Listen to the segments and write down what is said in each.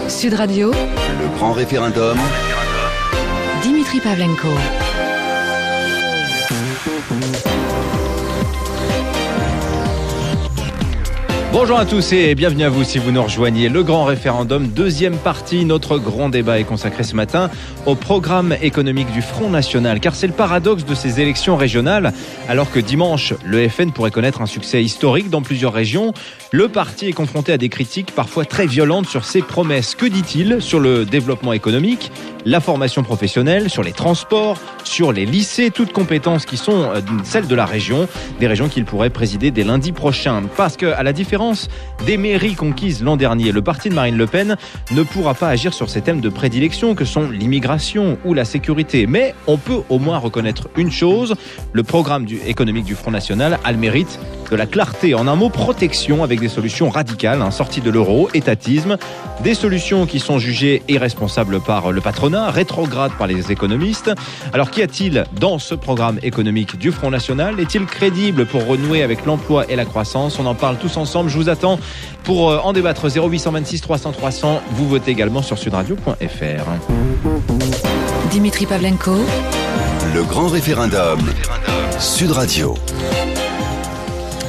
Sud Radio, Le grand référendum. Dimitri Pavlenko. Bonjour à tous et bienvenue à vous si vous nous rejoignez. Le grand référendum, deuxième partie, notre grand débat est consacré ce matin au programme économique du Front National. Car c'est le paradoxe de ces élections régionales. Alors que dimanche, le FN pourrait connaître un succès historique dans plusieurs régions, le parti est confronté à des critiques parfois très violentes sur ses promesses. Que dit-il sur le développement économique, la formation professionnelle, sur les transports, sur les lycées, toutes compétences qui sont celles de la région, des régions qu'il pourrait présider dès lundi prochain. Parce que, à la différence des mairies conquises l'an dernier, le parti de Marine Le Pen ne pourra pas agir sur ces thèmes de prédilection que sont l'immigration ou la sécurité. Mais on peut au moins reconnaître une chose, le programme économique du Front National a le mérite de la clarté. En un mot, protection avec des solutions radicales, sortie de l'euro, étatisme, des solutions qui sont jugées irresponsables par le patronat, rétrogrades par les économistes. Alors qu'y a-t-il dans ce programme économique du Front National ? Est-il crédible pour renouer avec l'emploi et la croissance ? On en parle tous ensemble. Je vous attends pour en débattre. 0826 300 300. Vous votez également sur sudradio.fr. Dimitri Pavlenko. Le grand référendum. Sud Radio.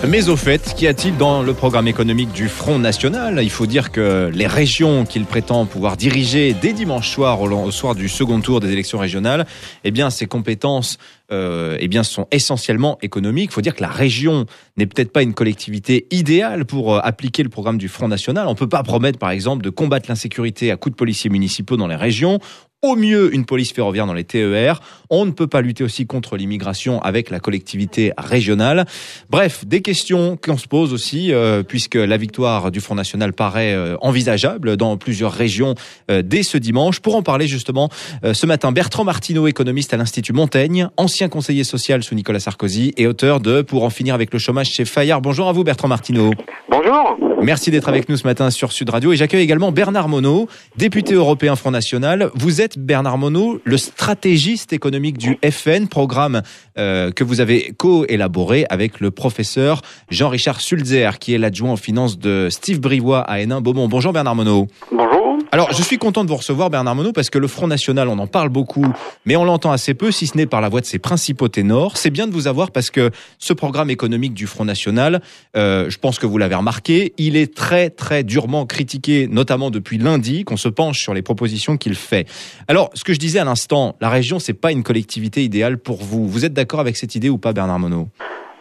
Mais au fait, qu'y a-t-il dans le programme économique du Front National ? Il faut dire que les régions qu'il prétend pouvoir diriger dès dimanche soir, au soir du second tour des élections régionales, eh bien, ses compétences sont essentiellement économiques. Il faut dire que la région n'est peut-être pas une collectivité idéale pour appliquer le programme du Front National. On ne peut pas promettre, par exemple, de combattre l'insécurité à coups de policiers municipaux dans les régions. Au mieux, une police ferroviaire dans les TER. On ne peut pas lutter aussi contre l'immigration avec la collectivité régionale. Bref, des questions qu'on se pose aussi, puisque la victoire du Front National paraît envisageable dans plusieurs régions dès ce dimanche. Pour en parler justement, ce matin, Bertrand Martineau, économiste à l'Institut Montaigne, ancien conseiller social sous Nicolas Sarkozy et auteur de « Pour en finir avec le chômage chez Fayard ». Bonjour à vous Bertrand Martineau. Bonjour. Merci d'être avec nous ce matin sur Sud Radio. Et j'accueille également Bernard Monod, député européen Front National. Vous êtes, Bernard Monod, le stratégiste économique du FN, programme que vous avez co-élaboré avec le professeur Jean-Richard Sulzer, qui est l'adjoint aux finances de Steve Brivois à Hénin-Beaumont. Bonjour Bernard Monod. Bonjour. Alors, je suis content de vous recevoir, Bernard Monod, parce que le Front National, on en parle beaucoup, mais on l'entend assez peu, si ce n'est par la voix de ses principaux ténors. C'est bien de vous avoir parce que ce programme économique du Front National, je pense que vous l'avez remarqué, il est très, très durement critiqué, notamment depuis lundi, qu'on se penche sur les propositions qu'il fait. Alors, ce que je disais à l'instant, la région, c'est pas une collectivité idéale pour vous. Vous êtes d'accord avec cette idée ou pas, Bernard Monod ?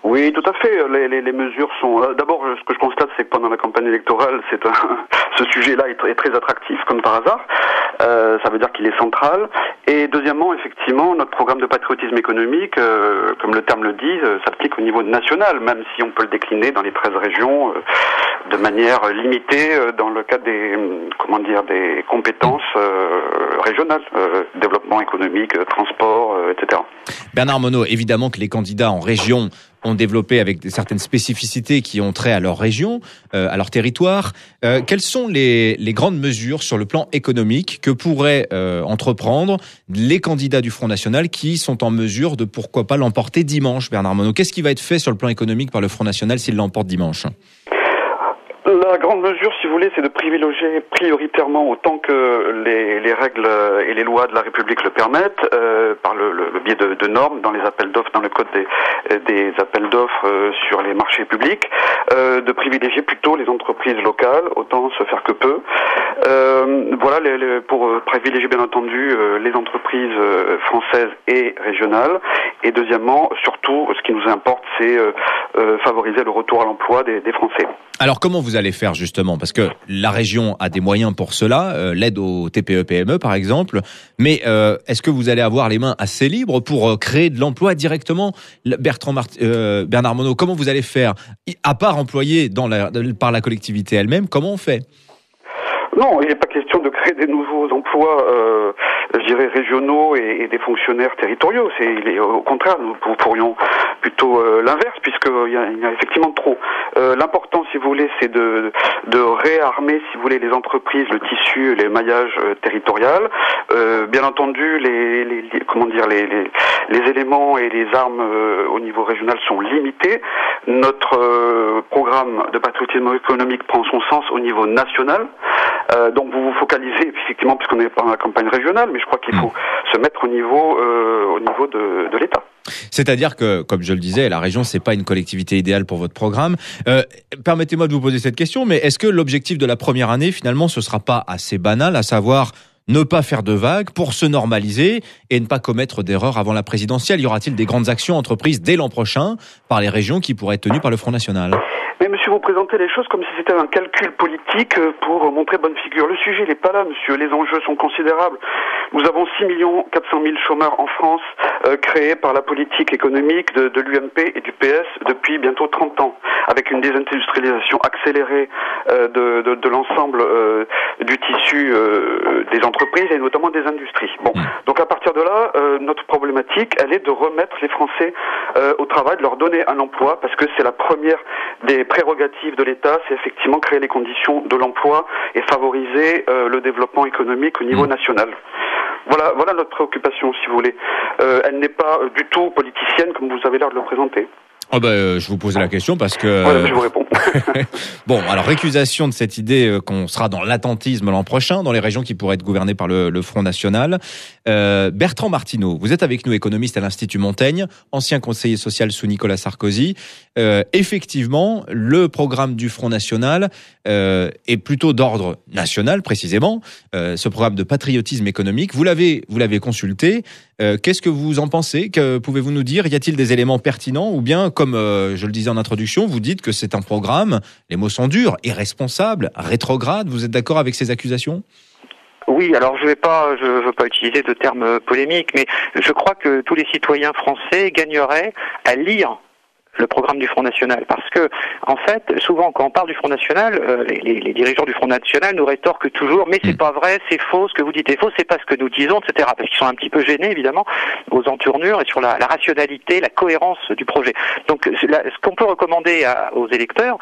Oui, tout à fait. Les mesures sont... D'abord, ce que je constate, c'est que pendant la campagne électorale, ce sujet-là est très attractif, comme par hasard. Ça veut dire qu'il est central. Et deuxièmement, effectivement, notre programme de patriotisme économique, comme le terme le dit, s'applique au niveau national, même si on peut le décliner dans les 13 régions de manière limitée dans le cadre des compétences régionales, développement économique, transport, etc. Bernard Monod, évidemment que les candidats en région ont développé avec certaines spécificités qui ont trait à leur région, à leur territoire. Quelles sont les grandes mesures sur le plan économique que pourraient entreprendre les candidats du Front National qui sont en mesure de, pourquoi pas, l'emporter dimanche, Bernard Monod ? Qu'est-ce qui va être fait sur le plan économique par le Front National s'il l'emporte dimanche ? La grande mesure, si vous voulez, c'est de privilégier prioritairement, autant que les règles et les lois de la République le permettent, par le biais de normes dans les appels d'offres, dans le code des appels d'offres sur les marchés publics, de privilégier plutôt les entreprises locales, autant se faire que peu. Voilà, pour privilégier bien entendu les entreprises françaises et régionales. Et deuxièmement, surtout, ce qui nous importe, c'est favoriser le retour à l'emploi des Français. Alors comment vous allez faire justement ? Parce que la région a des moyens pour cela, l'aide aux TPE-PME par exemple, mais est-ce que vous allez avoir les mains assez libres pour créer de l'emploi directement ? Bernard Monod, comment vous allez faire ? À part employer par la collectivité elle-même, comment on fait ? Non, il n'est pas question de créer des nouveaux emplois, je dirais, régionaux et des fonctionnaires territoriaux. Au contraire, nous pourrions plutôt l'inverse, puisqu'il y a effectivement trop. L'important, si vous voulez, c'est de réarmer, si vous voulez, les entreprises, le tissu, les maillages territorial. Bien entendu, les éléments et les armes au niveau régional sont limités. Notre programme de patriotisme économique prend son sens au niveau national. Donc vous vous focalisez effectivement, puisqu'on n'est pas en campagne régionale, mais je crois qu'il faut se mettre au niveau de l'État. C'est-à-dire que, comme je le disais, la région, c'est pas une collectivité idéale pour votre programme. Permettez-moi de vous poser cette question, mais est-ce que l'objectif de la première année, finalement, ce sera pas assez banal, à savoir ne pas faire de vagues pour se normaliser et ne pas commettre d'erreurs avant la présidentielle? Y aura-t-il des grandes actions entreprises dès l'an prochain par les régions qui pourraient être tenues par le Front National? Mais monsieur, vous présentez les choses comme si c'était un calcul politique pour montrer bonne figure. Le sujet, il n'est pas là, monsieur. Les enjeux sont considérables. Nous avons 6 400 000 chômeurs en France, créés par la politique économique de l'UMP et du PS depuis bientôt 30 ans, avec une désindustrialisation accélérée de l'ensemble du tissu des entreprises et notamment des industries. Bon, donc à partir de là, notre problématique, elle est de remettre les Français au travail, de leur donner un emploi, parce que c'est la première des prérogatives de l'État, c'est effectivement créer les conditions de l'emploi et favoriser le développement économique au niveau national. Voilà notre préoccupation, si vous voulez. Elle n'est pas du tout politicienne, comme vous avez l'air de le présenter. Oh je vous pose la question parce que... Ouais, je vous réponds. Bon, alors récusation de cette idée qu'on sera dans l'attentisme l'an prochain, dans les régions qui pourraient être gouvernées par le Front National. Bertrand Martineau, vous êtes avec nous, économiste à l'Institut Montaigne, ancien conseiller social sous Nicolas Sarkozy. Effectivement, le programme du Front National est plutôt d'ordre national, précisément. Ce programme de patriotisme économique, vous l'avez consulté. Qu'est-ce que vous en pensez? Que pouvez-vous nous dire? Y a-t-il des éléments pertinents? Ou bien, comme je le disais en introduction, vous dites que c'est un programme, les mots sont durs, irresponsable, rétrograde. Vous êtes d'accord avec ces accusations? Oui, alors je veux pas utiliser de termes polémiques, mais je crois que tous les citoyens français gagneraient à lire le programme du Front National, parce que en fait, souvent quand on parle du Front National, les dirigeants du Front National nous rétorquent toujours, mais c'est pas vrai, c'est faux, ce que vous dites est faux, c'est pas ce que nous disons, etc. Parce qu'ils sont un petit peu gênés évidemment aux entournures et sur la rationalité, la cohérence du projet. Donc ce qu'on peut recommander aux électeurs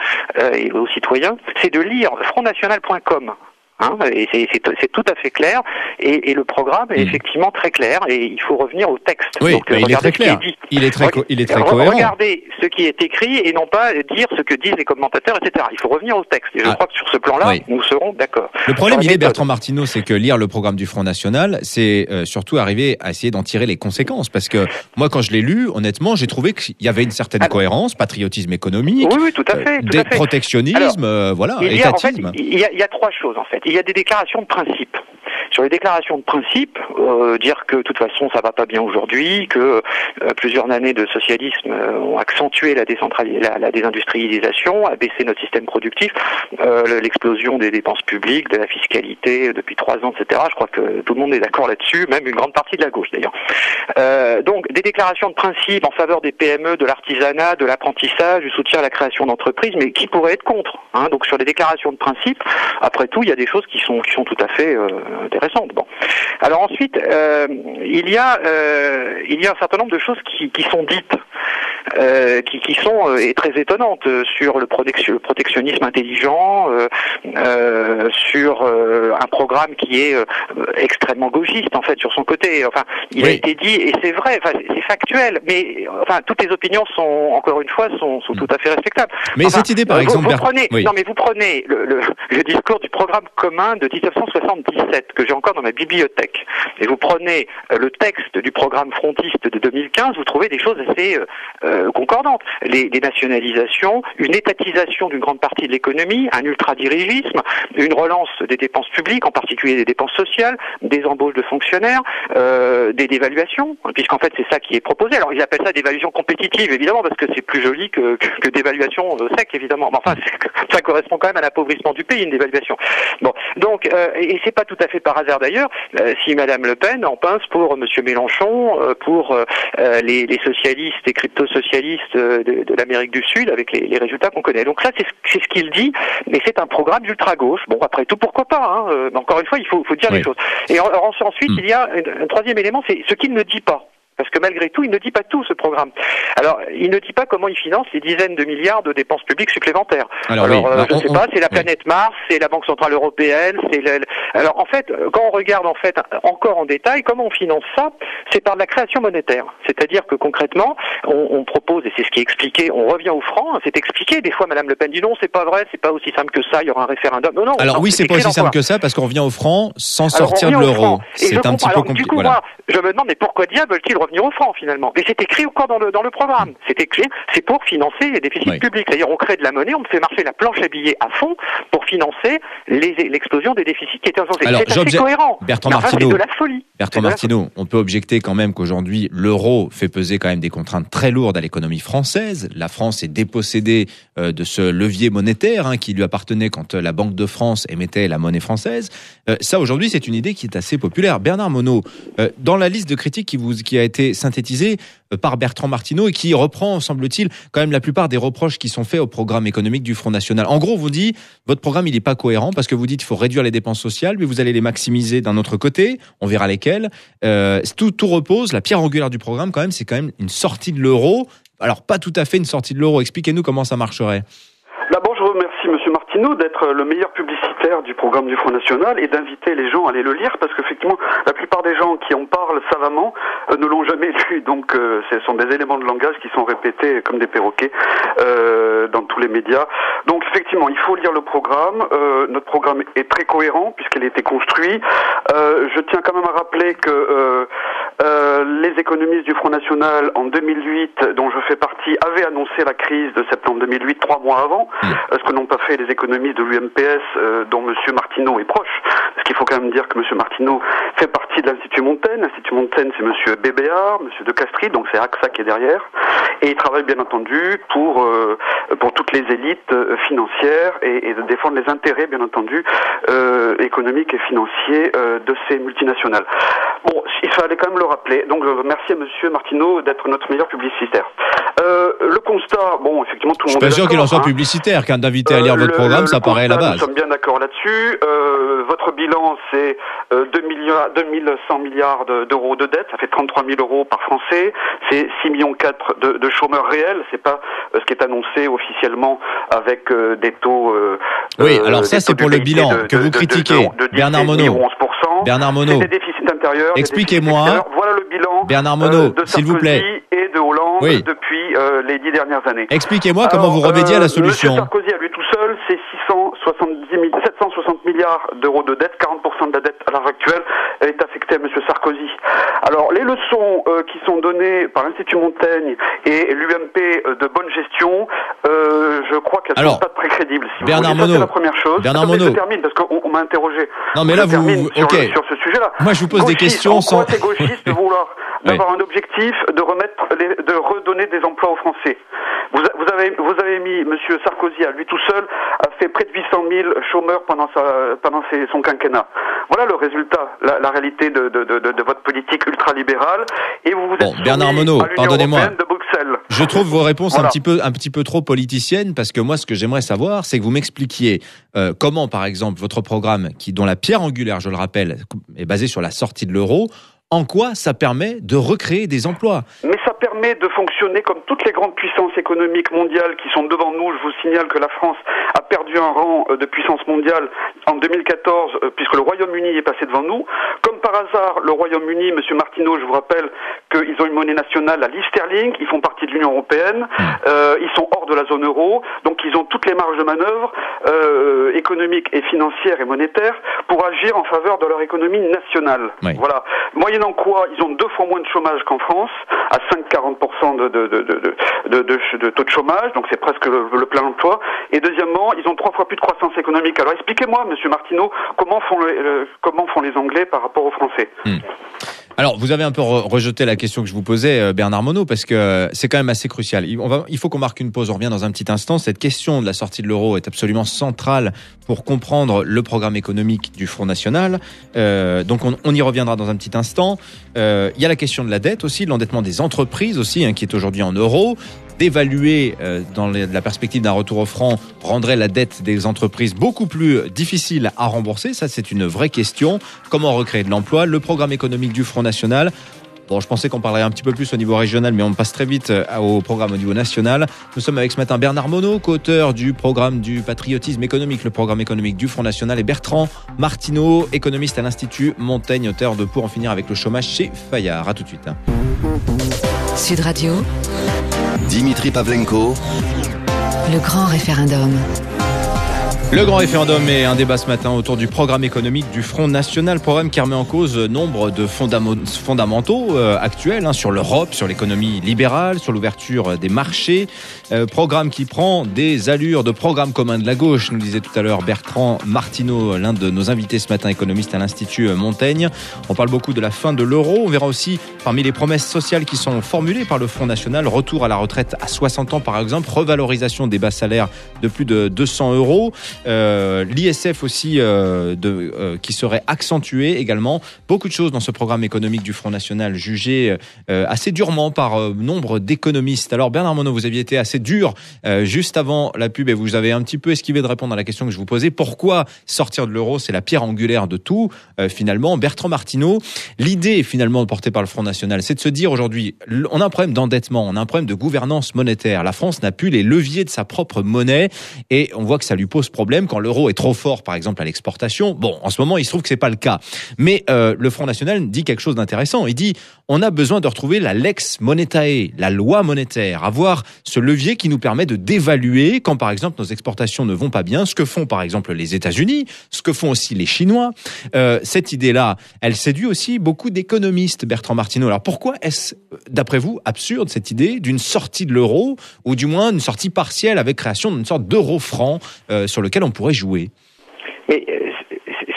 et aux citoyens, c'est de lire frontnational.com. Et c'est tout à fait clair, et le programme est effectivement très clair, et il faut revenir au texte. Oui, donc, il est très clair. Il est très cohérent. Regardez ce qui est écrit et non pas dire ce que disent les commentateurs, etc. Il faut revenir au texte. Et je crois que sur ce plan-là, nous serons d'accord. Le problème, Bertrand Martineau, c'est que lire le programme du Front National, c'est surtout arriver à essayer d'en tirer les conséquences. Parce que moi, quand je l'ai lu, honnêtement, j'ai trouvé qu'il y avait une certaine cohérence, patriotisme économique, tout à fait. protectionnisme, étatisme. Il y a trois choses, en fait. Il y a des déclarations de principe. Sur les déclarations de principe, dire que de toute façon ça va pas bien aujourd'hui, que plusieurs années de socialisme ont accentué la désindustrialisation, a baissé notre système productif, l'explosion des dépenses publiques, de la fiscalité depuis 3 ans, etc. Je crois que tout le monde est d'accord là-dessus, même une grande partie de la gauche d'ailleurs. Donc des déclarations de principe en faveur des PME, de l'artisanat, de l'apprentissage, du soutien à la création d'entreprises, mais qui pourrait être contre, Donc sur les déclarations de principe, après tout, il y a des choses qui sont tout à fait intéressantes. Bon. Alors ensuite, il y a un certain nombre de choses qui sont dites, qui sont très étonnantes sur le protectionnisme intelligent, sur un programme qui est extrêmement gauchiste en fait sur son côté. Enfin, il a été dit et c'est vrai, c'est factuel, mais toutes les opinions sont encore une fois sont tout à fait respectables. Mais cette idée, par exemple, vous prenez le discours du programme commun de 1977 que j'ai encore dans ma bibliothèque, et vous prenez le texte du programme frontiste de 2015, vous trouvez des choses assez concordantes. Les nationalisations, une étatisation d'une grande partie de l'économie, un ultradirigisme, une relance des dépenses publiques, en particulier des dépenses sociales, des embauches de fonctionnaires, des dévaluations, puisqu'en fait c'est ça qui est proposé. Alors ils appellent ça dévaluation compétitive, évidemment, parce que c'est plus joli que dévaluation sec, évidemment. Mais enfin, ça correspond quand même à l'appauvrissement du pays, une dévaluation. Bon, donc, et c'est pas tout à fait par hasard d'ailleurs, si Madame Le Pen en pince pour Monsieur Mélenchon, pour les socialistes et crypto-socialistes de l'Amérique du Sud, avec les résultats qu'on connaît. Donc là, c'est ce qu'il dit, mais c'est un programme d'ultra-gauche. Bon, après tout, pourquoi pas, mais encore une fois, il faut dire les choses. Et ensuite, il y a un troisième élément, c'est ce qu'il ne dit pas. Parce que malgré tout, il ne dit pas tout, ce programme. Alors, il ne dit pas comment il finance les dizaines de milliards de dépenses publiques supplémentaires. Alors je ne sais pas, c'est la planète Mars, c'est la Banque Centrale Européenne, Alors, en fait, quand on regarde, encore en détail, comment on finance ça, c'est par de la création monétaire. C'est-à-dire que, concrètement, on propose, et c'est ce qui est expliqué, on revient au franc, c'est expliqué. Des fois, Madame Le Pen dit non, c'est pas vrai, c'est pas aussi simple que ça, il y aura un référendum. Non, alors oui, c'est pas aussi simple que ça, parce qu'on revient au franc sans sortir de l'euro. C'est un petit peu compliqué. Du coup, moi, je me demande, mais pourquoi diable veulent-ils revenir au franc, finalement? Mais c'est écrit encore dans le programme. C'est écrit, c'est pour financer les déficits publics. C'est-à-dire, on crée de la monnaie, on fait marcher la planche à billets à fond pour financer l'explosion des déficits qui étaient insensés. C'est assez cohérent. Bertrand Martineau, c'est de la folie. Bertrand Martineau, on peut objecter quand même qu'aujourd'hui, l'euro fait peser quand même des contraintes très lourdes à l'économie française. La France est dépossédée de ce levier monétaire qui lui appartenait quand la Banque de France émettait la monnaie française. Ça, aujourd'hui, c'est une idée qui est assez populaire. Bernard Monod, dans la liste de critiques qui a été synthétisée par Bertrand Martineau et qui reprend, semble-t-il, quand même la plupart des reproches qui sont faits au programme économique du Front National. En gros, vous dit, votre programme, il n'est pas cohérent parce que vous dites qu'il faut réduire les dépenses sociales, mais vous allez les maximiser d'un autre côté. On verra lesquelles. Tout repose. La pierre angulaire du programme, quand même, c'est quand même une sortie de l'euro. Alors, pas tout à fait une sortie de l'euro. Expliquez-nous comment ça marcherait. D'abord, je remercie M. Martineau d'être le meilleur publicitaire du programme du Front National et d'inviter les gens à aller le lire parce qu'effectivement, la plupart des gens qui en parlent savamment ne l'ont jamais lu. Donc, ce sont des éléments de langage qui sont répétés comme des perroquets dans tous les médias. Donc, effectivement, il faut lire le programme. Notre programme est très cohérent puisqu'il a été construit. Je tiens quand même à rappeler que les économistes du Front National en 2008, dont je fais partie, avaient annoncé la crise de septembre 2008, 3 mois avant, ce que n'ont pas fait les économistes de l'UMPS, dont M. Martineau est proche. Parce qu'il faut quand même dire que M. Martineau fait partie de l'Institut Montaigne. L'Institut Montaigne, c'est M. Bébéard, M. De Castries, donc c'est AXA qui est derrière. Et il travaille bien entendu pour toutes les élites financières et de défendre les intérêts, bien entendu, économiques et financiers de ces multinationales. Bon, il fallait quand même le rappeler. Donc, merci à M. Martineau d'être notre meilleur publicitaire. Le constat, bon, effectivement, tout le monde est d'accord. Je suis pas sûr qu'il en soit publicitaire, qu'un d'inviter à lire votre programme, ça paraît à la base. Nous sommes bien d'accord là-dessus. Votre bilan, c'est 2100 milliards d'euros de dette. Ça fait 33 000 euros par Français. C'est 6,4 millions de chômeurs réels. C'est pas ce qui est annoncé officiellement avec des taux. Oui, alors ça, c'est pour le bilan que vous critiquez. Bernard Monod. Bernard Monod. C'est des déficits intérieurs. Expliquez-moi. Voilà le bilan. Bernard Monod, s'il vous plaît. Et de Hollande depuis les 10 dernières années. Expliquez-moi comment vous remédiez à la solution. M. Sarkozy, à lui tout seul, c'est 760 milliards d'euros de dette. 40% de la dette à l'heure actuelle est affectée à M. Sarkozy. Alors, les leçons qui sont données par l'Institut Montaigne et l'UMP de bonne gestion, je crois qu'elles ne sont pas très crédibles. Si Bernard Monod, ça, c'est la première chose. Bernard Monod. Je termine parce qu'on m'a interrogé. Non, mais là, sur ce sujet-là. Moi, je vous pose des questions sans. C'est gauchiste de vouloir d'avoir un objectif de redonner des emplois aux Français. Vous avez mis M. Sarkozy à lui tout seul a fait près de 800 000 chômeurs pendant son quinquennat. Voilà le résultat, la réalité de votre politique ultralibérale. Et vous êtes Bernard Monod, pardonnez-moi. De Bruxelles. Je trouve vos réponses un petit peu trop politiciennes parce que moi, ce que j'aimerais savoir, c'est que vous m'expliquiez comment, par exemple, votre programme, dont la pierre angulaire, je le rappelle, est basé sur la sortie de l'euro. En quoi ça permet de recréer des emplois? Mais ça permet de fonctionner comme toutes les grandes puissances économiques mondiales qui sont devant nous. Je vous signale que la France a perdu un rang de puissance mondiale en 2014 puisque le Royaume-Uni est passé devant nous. Comme par hasard, le Royaume-Uni, M. Martineau, je vous rappelle qu'ils ont une monnaie nationale, la livre sterling, ils font partie de l'Union européenne, ils sont hors de la zone euro, donc ils ont toutes les marges de manœuvre économiques et financières et monétaires pour agir en faveur de leur économie nationale. Oui. Voilà. Moyennant quoi, ils ont 2 fois moins de chômage qu'en France, à 5,40% de taux de chômage, donc c'est presque le plein emploi. Et deuxièmement, ils ont 3 fois plus de croissance économique. Alors expliquez-moi, M. Martineau, comment font les Anglais par rapport aux Français? Alors, vous avez un peu rejeté la question que je vous posais, Bernard Monod, parce que c'est quand même assez crucial. Il faut qu'on marque une pause, on revient dans un petit instant. Cette question de la sortie de l'euro est absolument centrale pour comprendre le programme économique du Front National. Donc, on y reviendra dans un petit instant. Il y a la question de la dette aussi, de l'endettement des entreprises aussi, qui est aujourd'hui en euros. D'évaluer dans la perspective d'un retour au franc rendrait la dette des entreprises beaucoup plus difficile à rembourser. Ça, c'est une vraie question. Comment recréer de l'emploi? Le programme économique du Front National. Bon, je pensais qu'on parlerait un petit peu plus au niveau régional, mais on passe très vite au programme au niveau national. Nous sommes avec ce matin Bernard Monod, co-auteur du programme du patriotisme économique, le programme économique du Front National, et Bertrand Martineau, économiste à l'Institut Montaigne, auteur de Pour en finir avec le chômage chez Fayard. À tout de suite. Sud Radio, Dimitri Pavlenko, le grand référendum. Le grand référendum est un débat ce matin autour du programme économique du Front National, programme qui remet en cause nombre de fondamentaux actuels sur l'Europe, sur l'économie libérale, sur l'ouverture des marchés. Programme qui prend des allures de programme commun de la gauche, nous disait tout à l'heure Bertrand Martineau, l'un de nos invités ce matin, économiste à l'Institut Montaigne. On parle beaucoup de la fin de l'euro. On verra aussi parmi les promesses sociales qui sont formulées par le Front National, retour à la retraite à 60 ans par exemple, revalorisation des bas salaires de plus de 200 euros. L'ISF aussi qui serait accentué également. Beaucoup de choses dans ce programme économique du Front National jugé assez durement par nombre d'économistes. Alors Bernard Monod, vous aviez été assez dur juste avant la pub et vous avez un petit peu esquivé de répondre à la question que je vous posais. Pourquoi sortir de l'euro? C'est la pierre angulaire de tout finalement. Bertrand Martineau, l'idée finalement portée par le Front National, c'est de se dire aujourd'hui, on a un problème d'endettement, on a un problème de gouvernance monétaire. La France n'a plus les leviers de sa propre monnaie et on voit que ça lui pose problème quand l'euro est trop fort, par exemple, à l'exportation. Bon, en ce moment, il se trouve que c'est pas le cas. Mais le Front National dit quelque chose d'intéressant. Il dit, on a besoin de retrouver la lex monetae, la loi monétaire, avoir ce levier qui nous permet de dévaluer quand, par exemple, nos exportations ne vont pas bien, ce que font, par exemple, les États-Unis, ce que font aussi les Chinois. Cette idée-là, elle séduit aussi beaucoup d'économistes, Bertrand Martineau. Alors, pourquoi est-ce, d'après vous, absurde cette idée d'une sortie de l'euro, ou du moins une sortie partielle avec création d'une sorte d'euro-franc sur lequel on pourrait jouer? Mais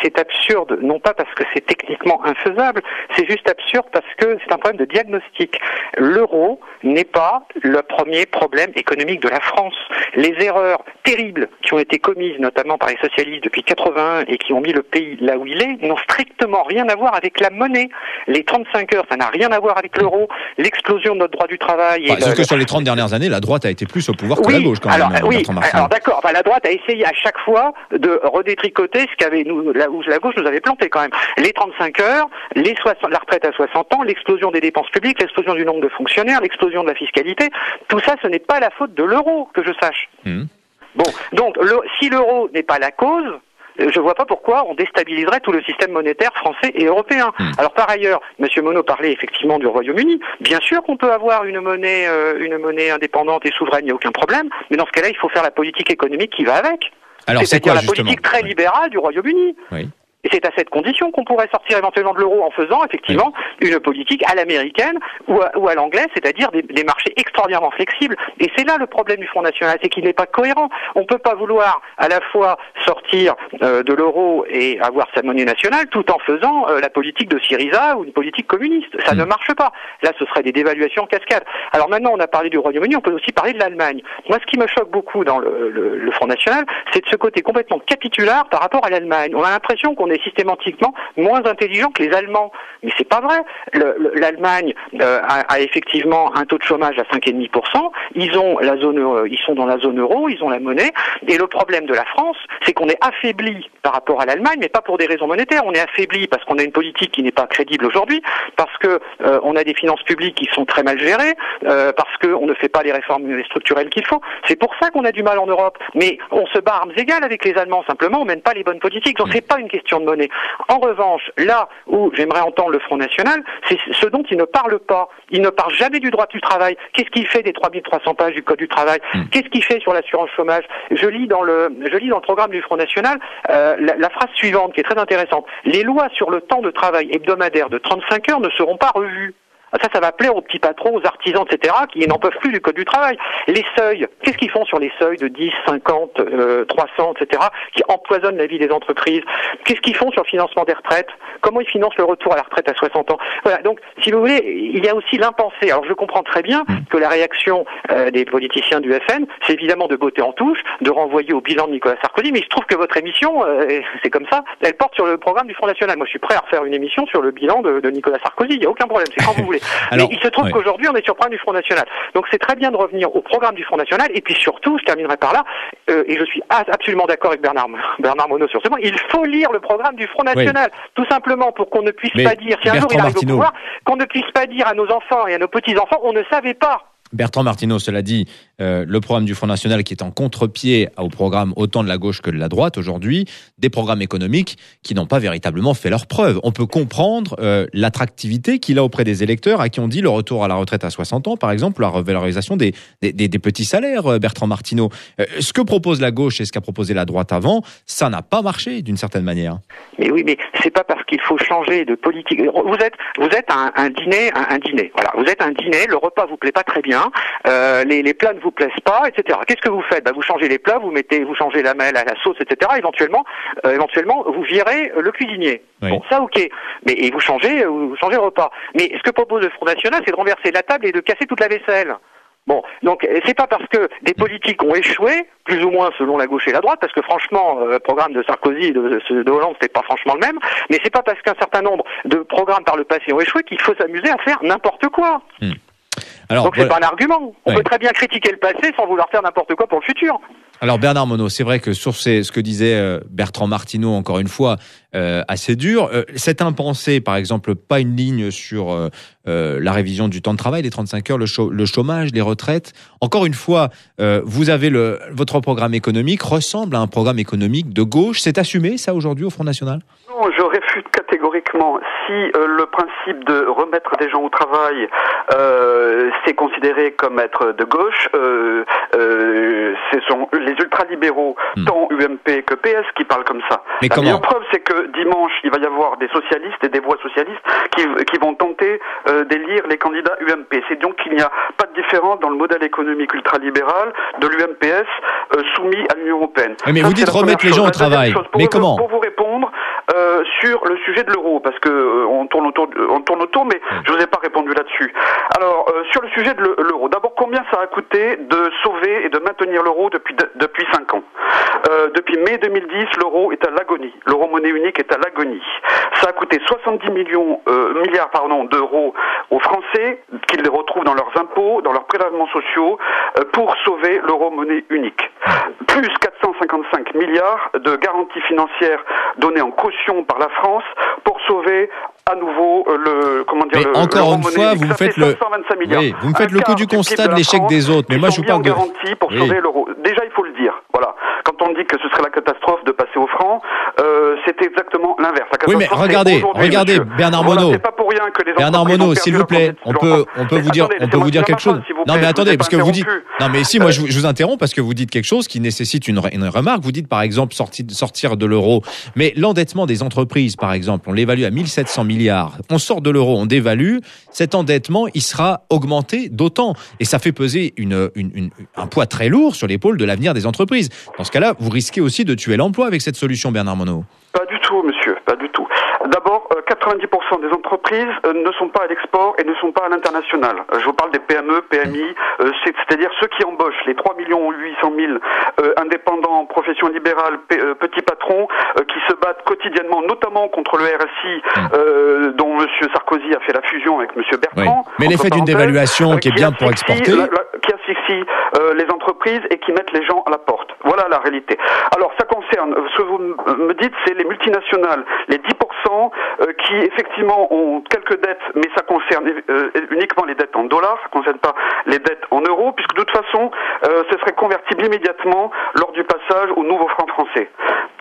c'est absurde, non pas parce que c'est techniquement infaisable, c'est juste absurde parce que c'est un problème de diagnostic. L'euro n'est pas le premier problème économique de la France. Les erreurs terribles qui ont été commises, notamment par les socialistes depuis 81 et qui ont mis le pays là où il est, n'ont strictement rien à voir avec la monnaie. Les 35 heures, ça n'a rien à voir avec l'euro. L'explosion de notre droit du travail... Sauf que sur les 30 dernières années, la droite a été plus au pouvoir que la gauche quand même. Oui, alors d'accord, la droite a essayé à chaque fois de redétricoter ce qu'avait où la gauche nous avait planté quand même. Les 35 heures, la retraite à 60 ans, l'explosion des dépenses publiques, l'explosion du nombre de fonctionnaires, l'explosion de la fiscalité, tout ça, ce n'est pas la faute de l'euro, que je sache. Bon, donc, si l'euro n'est pas la cause, je vois pas pourquoi on déstabiliserait tout le système monétaire français et européen. Alors par ailleurs, Monsieur Monod parlait effectivement du Royaume-Uni. Bien sûr qu'on peut avoir une monnaie indépendante et souveraine, il n'y a aucun problème, mais dans ce cas-là, il faut faire la politique économique qui va avec. C'est-à-dire la politique très libérale du Royaume-Uni. Oui. Et c'est à cette condition qu'on pourrait sortir éventuellement de l'euro en faisant effectivement une politique à l'américaine ou à l'anglaise, c'est-à-dire des marchés extraordinairement flexibles. Et c'est là le problème du Front National, c'est qu'il n'est pas cohérent. On ne peut pas vouloir à la fois sortir de l'euro et avoir sa monnaie nationale tout en faisant la politique de Syriza ou une politique communiste. Ça ne marche pas. Là, ce serait des dévaluations en cascade. Alors maintenant, on a parlé du Royaume-Uni, on peut aussi parler de l'Allemagne. Moi, ce qui me choque beaucoup dans le Front National, c'est de ce côté complètement capitulaire par rapport à l'Allemagne. On a l'impression qu'on est systématiquement moins intelligent que les Allemands. Mais c'est pas vrai. L'Allemagne a effectivement un taux de chômage à 5,5%. Ils sont dans la zone euro, ils ont la monnaie. Et le problème de la France, c'est qu'on est affaibli par rapport à l'Allemagne, mais pas pour des raisons monétaires. On est affaibli parce qu'on a une politique qui n'est pas crédible aujourd'hui, parce que on a des finances publiques qui sont très mal gérées, parce qu'on ne fait pas les réformes structurelles qu'il faut. C'est pour ça qu'on a du mal en Europe. Mais on se bat armes égales avec les Allemands. Simplement, on mène pas les bonnes politiques. Donc c'est pas une question de monnaie. En revanche, là où j'aimerais entendre le Front National, c'est ce dont il ne parle pas. Il ne parle jamais du droit du travail. Qu'est-ce qu'il fait des 3300 pages du Code du travail? Qu'est-ce qu'il fait sur l'assurance chômage? Je lis dans le programme du Front National la phrase suivante qui est très intéressante. Les lois sur le temps de travail hebdomadaire de 35 heures ne seront pas revues. Ça va plaire aux petits patrons, aux artisans, etc., qui n'en peuvent plus du Code du travail. Les seuils, qu'est-ce qu'ils font sur les seuils de 10, 50, 300, etc., qui empoisonnent la vie des entreprises? Qu'est-ce qu'ils font sur le financement des retraites? Comment ils financent le retour à la retraite à 60 ans? Voilà, donc, si vous voulez, il y a aussi l'impensé. Alors, je comprends très bien que la réaction des politiciens du FN, c'est évidemment de botter en touche, de renvoyer au bilan de Nicolas Sarkozy, mais il se trouve que votre émission, c'est comme ça, elle porte sur le programme du Front National. Moi, je suis prêt à refaire une émission sur le bilan de Nicolas Sarkozy, il n'y a aucun problème, c'est quand vous voulez. Alors, mais il se trouve qu'aujourd'hui, on est sur le programme du Front National. Donc c'est très bien de revenir au programme du Front National, et puis surtout, je terminerai par là, et je suis absolument d'accord avec Bernard Monod sur ce point, il faut lire le programme du Front National, tout simplement pour qu'on ne puisse pas dire, si un jour il arrive au pouvoir, qu'on ne puisse pas dire à nos enfants et à nos petits-enfants, on ne savait pas. Bertrand Martineau, cela dit, le programme du Front National qui est en contre-pied au programme autant de la gauche que de la droite aujourd'hui, des programmes économiques qui n'ont pas véritablement fait leurs preuves. On peut comprendre l'attractivité qu'il a auprès des électeurs à qui on dit le retour à la retraite à 60 ans, par exemple, la revalorisation des petits salaires, Bertrand Martineau. Ce que propose la gauche et ce qu'a proposé la droite avant, ça n'a pas marché d'une certaine manière. Mais oui, mais c'est pas parce qu'il faut changer de politique. Vous êtes un dîner. Voilà, vous êtes un dîner, le repas vous plaît pas très bien, les plats ne vous plaisent pas, etc. Qu'est-ce que vous faites ? Vous changez les plats, vous changez la mêle à la sauce, etc. Éventuellement, vous virez le cuisinier. Oui. Bon, ça, ok. Et vous changez le repas. Mais ce que propose le Front National, c'est de renverser la table et de casser toute la vaisselle. Bon, donc c'est pas parce que des politiques ont échoué, plus ou moins selon la gauche et la droite, parce que franchement, le programme de Sarkozy et de Hollande, c'est pas franchement le même, mais c'est pas parce qu'un certain nombre de programmes par le passé ont échoué qu'il faut s'amuser à faire n'importe quoi. Alors, donc c'est pas un argument. On peut très bien critiquer le passé sans vouloir faire n'importe quoi pour le futur. Alors Bernard Monod, c'est vrai que sur ce que disait Bertrand Martineau, encore une fois, assez dur, cet impensé, par exemple, pas une ligne sur la révision du temps de travail, les 35 heures, le chômage, les retraites. Encore une fois, vous avez votre programme économique ressemble à un programme économique de gauche. C'est assumé, ça, aujourd'hui, au Front National ? Non, je réfute catégoriquement. Si le principe de remettre des gens au travail, c'est considéré comme être de gauche, ce sont les ultralibéraux, tant UMP que PS, qui parlent comme ça. Mais la meilleure preuve, c'est que dimanche, il va y avoir des socialistes et des voix socialistes qui vont tenter d'élire les candidats UMP. C'est donc qu'il n'y a pas de différence dans le modèle économique ultralibéral de l'UMPS soumis à l'Union européenne. Mais vous dites remettre les gens au travail. Mais comment ? Pour vous répondre sur le sujet de l'euro, parce que on tourne autour, mais je vous ai pas répondu là-dessus. Alors sur le sujet de l'euro, d'abord combien ça a coûté de sauver et de maintenir l'euro depuis 5 ans. Depuis mai 2010, l'euro est à l'agonie. L'euro monnaie unique est à l'agonie. Ça a coûté 70 milliards d'euros aux Français qu'ils les retrouvent dans leurs impôts, dans leurs prélèvements sociaux, pour sauver l'euro monnaie unique. Plus 455 milliards de garanties financières données en caution par la France pour sauver à nouveau encore une fois, vous me faites vous me faites le coup du constat de l'échec des autres. Mais moi, je vous parle de garantie pour sauver l'euro. Déjà, il faut le dire. Voilà. Quand on dit que ce serait la catastrophe de passer au franc, c'est exactement l'inverse. Oui, mais regardez, Bernard Monod. C'est pas pour rien que les Bernard Monod, s'il vous plaît, on peut vous dire quelque chose. Non, mais attendez, parce que vous dites. Non, mais si, moi, je vous interromps parce que vous dites quelque chose qui nécessite une remarque. Vous dites, par exemple, sortir de l'euro. Mais l'endettement des entreprises, par exemple, on l'évalue à 1700 milliards. On sort de l'euro, on dévalue. Cet endettement, il sera augmenté d'autant. Et ça fait peser un poids très lourd sur l'épaule de l'avenir des entreprises. Dans ce cas-là, vous risquez aussi de tuer l'emploi avec cette solution, Bernard Monod. Pas du tout, monsieur, pas du tout. D'abord, 90% des entreprises ne sont pas à l'export et ne sont pas à l'international. Je vous parle des PME, PMI, c'est-à-dire ceux qui embauchent, les 3 800 000 indépendants, professions libérales, petits patrons, qui se battent quotidiennement, notamment contre le RSI, dont M. Sarkozy a fait la fusion avec M. Bertrand. Oui. Mais l'effet d'une dévaluation qui est bien pour exporter. Qui asphyxie les entreprises et qui mettent les gens à la porte. Voilà la réalité. Alors, ça concerne, ce que vous me dites, c'est les multinationales, les 10% qui effectivement ont quelques dettes, mais ça concerne uniquement les dettes en dollars, ça ne concerne pas les dettes en euros, puisque de toute façon, ce serait convertible immédiatement lors du passage au nouveau franc français.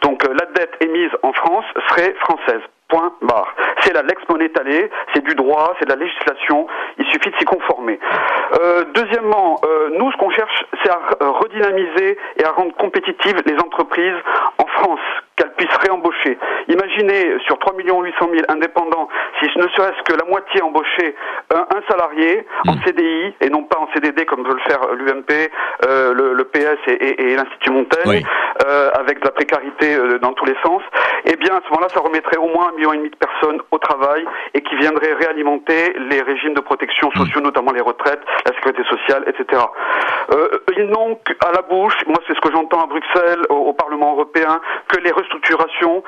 Donc la dette émise en France serait française. Point barre. C'est la lex monetale, c'est du droit, c'est de la législation, il suffit de s'y conformer. Deuxièmement, nous ce qu'on cherche, c'est à redynamiser et à rendre compétitives les entreprises en France, qu'elles puissent réembaucher. Imaginez sur 3 800 000 indépendants, si ne serait-ce que la moitié embauchait un salarié en CDI et non pas en CDD comme veut le faire l'UMP, le PS et l'Institut Montaigne, avec de la précarité dans tous les sens, eh bien à ce moment-là ça remettrait au moins 1,5 million de personnes au travail et qui viendraient réalimenter les régimes de protection sociaux, notamment les retraites, la sécurité sociale, etc. Ils n'ont à la bouche, moi c'est ce que j'entends à Bruxelles, au Parlement européen, que les restructurations,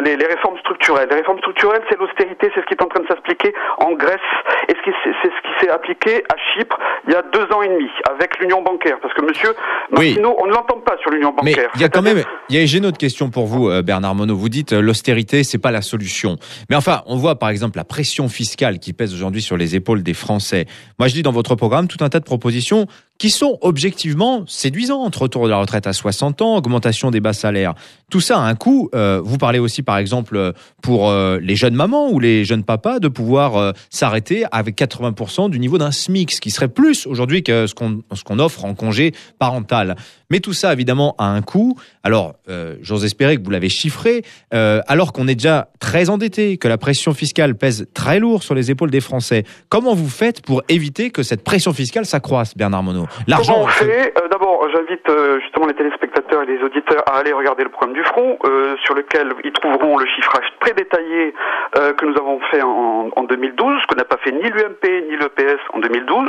les réformes structurelles. Les réformes structurelles, c'est l'austérité, c'est ce qui est en train de s'appliquer en Grèce et c'est ce qui s'est appliqué à Chypre il y a 2 ans et demi avec l'union bancaire. Parce que monsieur Martineau, on ne l'entend pas sur l'union bancaire. Mais j'ai une autre question pour vous, Bernard Monod. Vous dites l'austérité, c'est pas la solution. Mais enfin, on voit par exemple la pression fiscale qui pèse aujourd'hui sur les épaules des Français. Moi, je dis dans votre programme tout un tas de propositions qui sont objectivement séduisantes. Retour de la retraite à 60 ans, augmentation des bas salaires. Tout ça a un coût. Vous parlez aussi, par exemple, pour les jeunes mamans ou les jeunes papas, de pouvoir s'arrêter avec 80% du niveau d'un SMIC, ce qui serait plus aujourd'hui que ce qu'on offre en congé parental. Mais tout ça, évidemment, a un coût. Alors, j'ose espérer que vous l'avez chiffré, alors qu'on est déjà très endetté, que la pression fiscale pèse très lourd sur les épaules des Français. Comment vous faites pour éviter que cette pression fiscale s'accroisse, Bernard Monod? Comment on fait? D'abord, j'invite justement les téléspectateurs et les auditeurs à aller regarder le programme du Front, sur lequel ils trouveront le chiffrage très détaillé que nous avons fait en 2012, que n'a pas fait ni l'UMP ni le PS en 2012,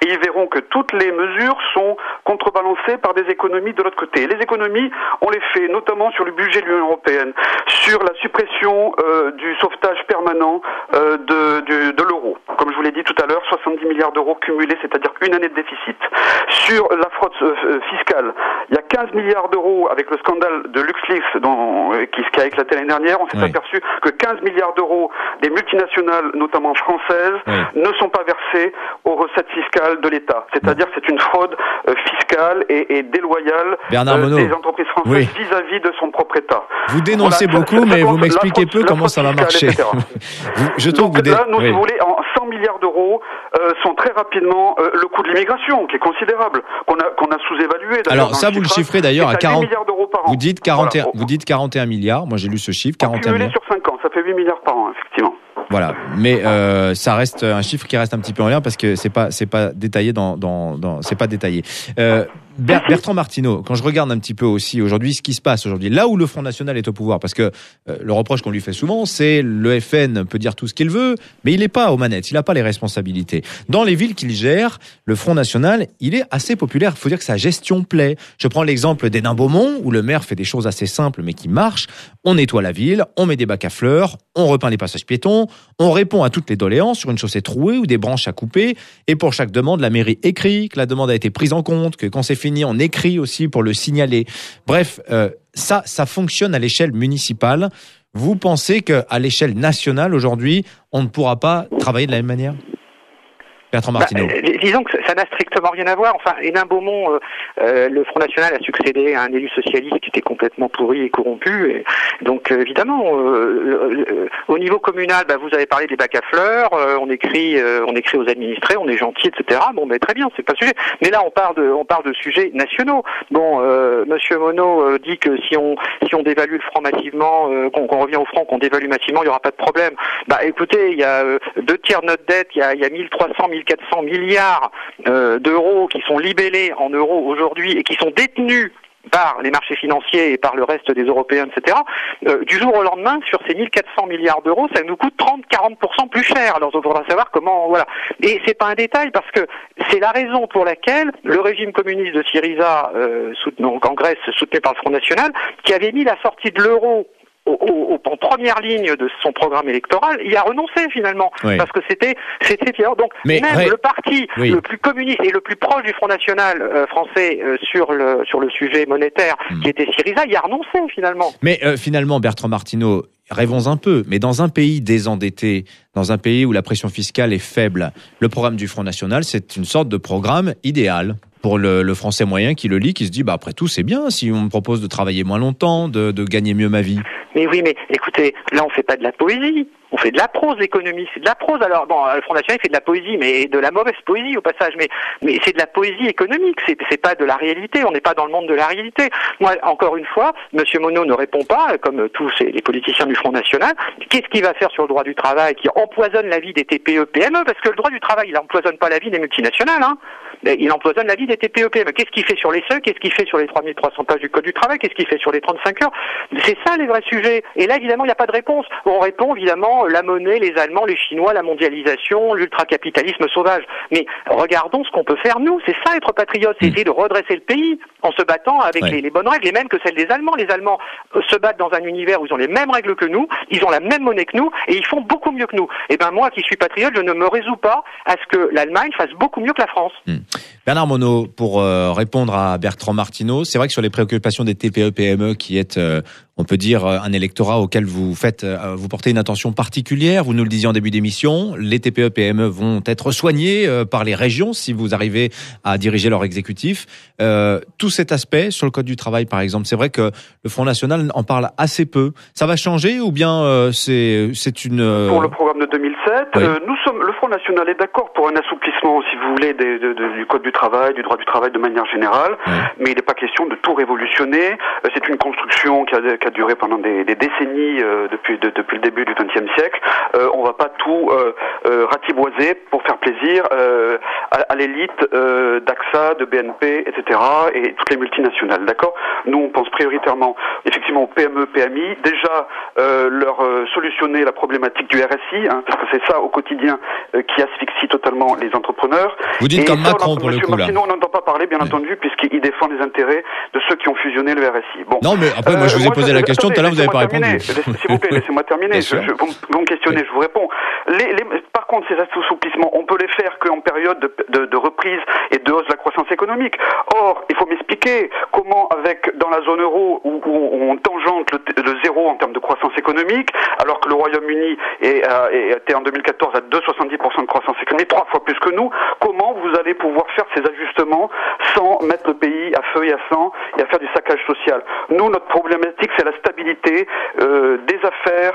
et ils verront que toutes les mesures sont contrebalancées par des économies de l'autre côté. Les économies, on les fait notamment sur le budget de l'Union européenne, sur la suppression du sauvetage permanent de l'euro. Comme je vous l'ai dit tout à l'heure, 70 milliards d'euros cumulés, c'est-à-dire une année de déficit. Sur la fraude fiscale, il y a 15 milliards d'euros avec le scandale de LuxLeaks qui a éclaté l'année dernière. On s'est aperçu que 15 milliards d'euros des multinationales, notamment françaises, ne sont pas versés aux recettes fiscales de l'État. C'est-à-dire que c'est une fraude fiscale et déloyale des entreprises françaises vis-à-vis de son propre État. Vous dénoncez beaucoup, mais vous m'expliquez peu comment ça va marcher. Je trouve que là, si vous voulez, en 100 milliards d'euros sont très rapidement le coût de l'immigration, qui est considérable, qu'on a sous-évalué. Alors ça, vous le chiffrez d'ailleurs à 40 milliards d'euros par an. Vous dites 41 milliards. Moi, j'ai lu ce chiffre, 41 milliards. Sur 5 ans, ça fait 8 milliards par an, effectivement. Voilà, mais ça reste un chiffre qui reste un petit peu en l'air parce que c'est pas détaillé c'est pas détaillé. Bertrand Martineau, quand je regarde un petit peu aussi aujourd'hui ce qui se passe aujourd'hui, là où le Front National est au pouvoir, parce que le reproche qu'on lui fait souvent, c'est le FN peut dire tout ce qu'il veut, mais il n'est pas aux manettes, il n'a pas les responsabilités. Dans les villes qu'il gère, le Front National, il est assez populaire. Il faut dire que sa gestion plaît. Je prends l'exemple d'Hénin-Beaumont, où le maire fait des choses assez simples mais qui marchent. On nettoie la ville, on met des bacs à fleurs, on repeint les passages piétons, on répond à toutes les doléances sur une chaussée trouée ou des branches à couper. Et pour chaque demande, la mairie écrit que la demande a été prise en compte, que quand c'est fini, on écrit aussi pour le signaler. Bref, ça fonctionne à l'échelle municipale. Vous pensez qu'à l'échelle nationale, aujourd'hui, on ne pourra pas travailler de la même manière ? Bertrand Martineau. Disons que ça n'a strictement rien à voir. Enfin, Hénin-Beaumont, le Front National a succédé à un élu socialiste qui était complètement pourri et corrompu. Et donc, évidemment, au niveau communal, vous avez parlé des bacs à fleurs. On écrit aux administrés, on est gentil, etc. Bon, mais très bien, c'est pas le sujet. Mais là, on parle de sujets nationaux. Bon, Monsieur Monod dit que si on dévalue le franc massivement, qu'on revient au franc, qu'on dévalue massivement, il y aura pas de problème. Écoutez, il y a 2 tiers de notre dette, il y a 1300, 1400 milliards d'euros qui sont libellés en euros aujourd'hui et qui sont détenus par les marchés financiers et par le reste des Européens, etc. Du jour au lendemain, sur ces 1400 milliards d'euros, ça nous coûte 30-40% plus cher. Alors, on faudra savoir comment, voilà. Et c'est pas un détail parce que c'est la raison pour laquelle le régime communiste de Syriza, en Grèce, soutenu par le Front National, qui avait mis la sortie de l'euro en première ligne de son programme électoral, il a renoncé finalement, parce que c'était donc le parti le plus communiste et le plus proche du Front National français sur le sujet monétaire, qui était Syriza, il a renoncé finalement. Mais finalement, Bertrand Martineau, rêvons un peu, mais dans un pays désendetté, dans un pays où la pression fiscale est faible, le programme du Front National, c'est une sorte de programme idéal pour le Français moyen qui le lit, qui se dit après tout c'est bien si on me propose de travailler moins longtemps, de gagner mieux ma vie. Mais oui, mais écoutez, là on fait pas de la poésie, on fait de la prose, l'économie, c'est de la prose. Alors bon, le Front National fait de la poésie, mais de la mauvaise poésie au passage, mais c'est de la poésie économique, c'est pas de la réalité, on n'est pas dans le monde de la réalité. Moi, encore une fois, Monsieur Monod ne répond pas, comme tous les politiciens du Front National, qu'est-ce qu'il va faire sur le droit du travail qui empoisonne la vie des TPE, PME, parce que le droit du travail, il empoisonne pas la vie des multinationales, il empoisonne la vie des des TPE-PME. Qu'est-ce qu'il fait sur les seuils? Qu'est-ce qu'il fait sur les 3300 pages du Code du travail? Qu'est-ce qu'il fait sur les 35 heures? C'est ça les vrais sujets. Et là, évidemment, il n'y a pas de réponse. On répond, évidemment, la monnaie, les Allemands, les Chinois, la mondialisation, l'ultracapitalisme sauvage. Mais regardons ce qu'on peut faire, nous. C'est ça, être patriote. C'est essayer de redresser le pays en se battant avec les bonnes règles, et même que celles des Allemands. Les Allemands se battent dans un univers où ils ont les mêmes règles que nous, ils ont la même monnaie que nous, et ils font beaucoup mieux que nous. Et ben moi, qui suis patriote, je ne me résous pas à ce que l'Allemagne fasse beaucoup mieux que la France. Bernard Monod, pour répondre à Bertrand Martineau, c'est vrai que sur les préoccupations des TPE-PME, qui est, on peut dire, un électorat auquel vous portez une attention particulière, vous nous le disiez en début d'émission, les TPE-PME vont être soignés par les régions si vous arrivez à diriger leur exécutif. Tout cet aspect sur le Code du travail, par exemple, c'est vrai que le Front National en parle assez peu. Ça va changer ou bien c'est une... Pour le programme de 2007, le Front National est d'accord pour un assouplissement, si vous voulez, du Code du travail, du droit du travail de manière générale, mais il n'est pas question de tout révolutionner. C'est une construction qui a duré pendant des décennies depuis le début du XXe siècle. On va pas tout ratiboiser pour faire plaisir à l'élite d'AXA, de BNP, etc. et toutes les multinationales. D'accord? Nous, on pense prioritairement, effectivement, aux PME, PMI. Déjà, leur solutionner la problématique du RSI, parce que c'est ça au quotidien qui asphyxie totalement les entrepreneurs. Vous dites comme Macron pour le coup là. Sinon, on n'entend pas parler, bien entendu, puisqu'il défend les intérêts de ceux qui ont fusionné le RSI. Bon. Non, mais après, moi, je vous ai posé la question tout à l'heure, vous n'avez pas répondu. S'il vous plaît, laissez-moi terminer. Vous me questionnez, je vous réponds. Par contre, ces assouplissements, on peut les faire qu'en période de reprise et de hausse de la croissance économique. Or, il faut m'expliquer comment, dans la zone euro, où on tangente le zéro en termes de croissance économique, alors que le Royaume-Uni était en 2014 à 2,70% de croissance économique, 3 fois plus que nous, comment vous allez pouvoir faire ces ajustements sans mettre le pays à feu et à sang et à faire du saccage social? Nous, notre problématique, c'est la stabilité des affaires,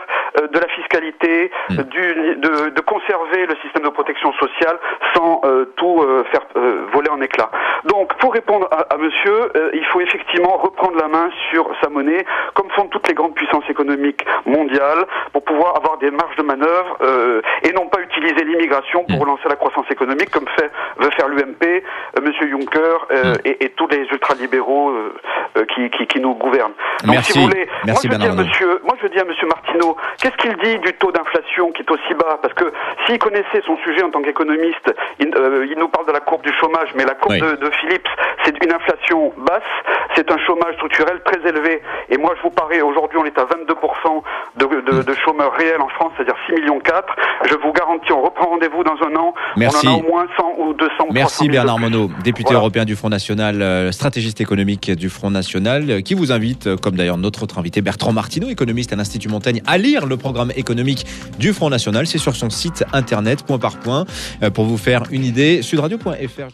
de la fiscalité, de conserver le système de protection sociale sans tout faire voler en éclats. Donc, pour répondre à monsieur, il faut effectivement reprendre la main sur sa monnaie, comme font toutes les grandes puissances économiques mondiales, pour pouvoir avoir des marges de manœuvre et non pas utiliser l'immigration pour relancer la croissance économique, comme veut faire l'UMP, monsieur Juncker et tous les ultralibéraux qui nous gouvernent. Donc, merci. Si vous voulez, moi je dis à monsieur Martineau, qu'est-ce qu'il dit du taux d'inflation qui est aussi bas? Parce que s'il connaissait son sujet en tant qu'économiste, il nous parle de la courbe du chômage, mais la courbe de Phillips, c'est une inflation basse, c'est un chômage structurel très élevé. Et moi, je vous parie, aujourd'hui, on est à 22% de chômeurs réels en France, c'est-à-dire 6,4 millions. Je vous garantis, on reprend rendez-vous dans un an. Merci. On en a au moins 100 ou 200 ou 300 000. Merci Bernard Monod, député européen du Front National, stratégiste économique du Front National, qui vous invite, comme d'ailleurs notre autre invité Bertrand Martineau, économiste à l'Institut Montaigne, à lire le programme économique du Front National. C'est sur son site internet, point par point, pour vous faire une idée. Sudradio.fr.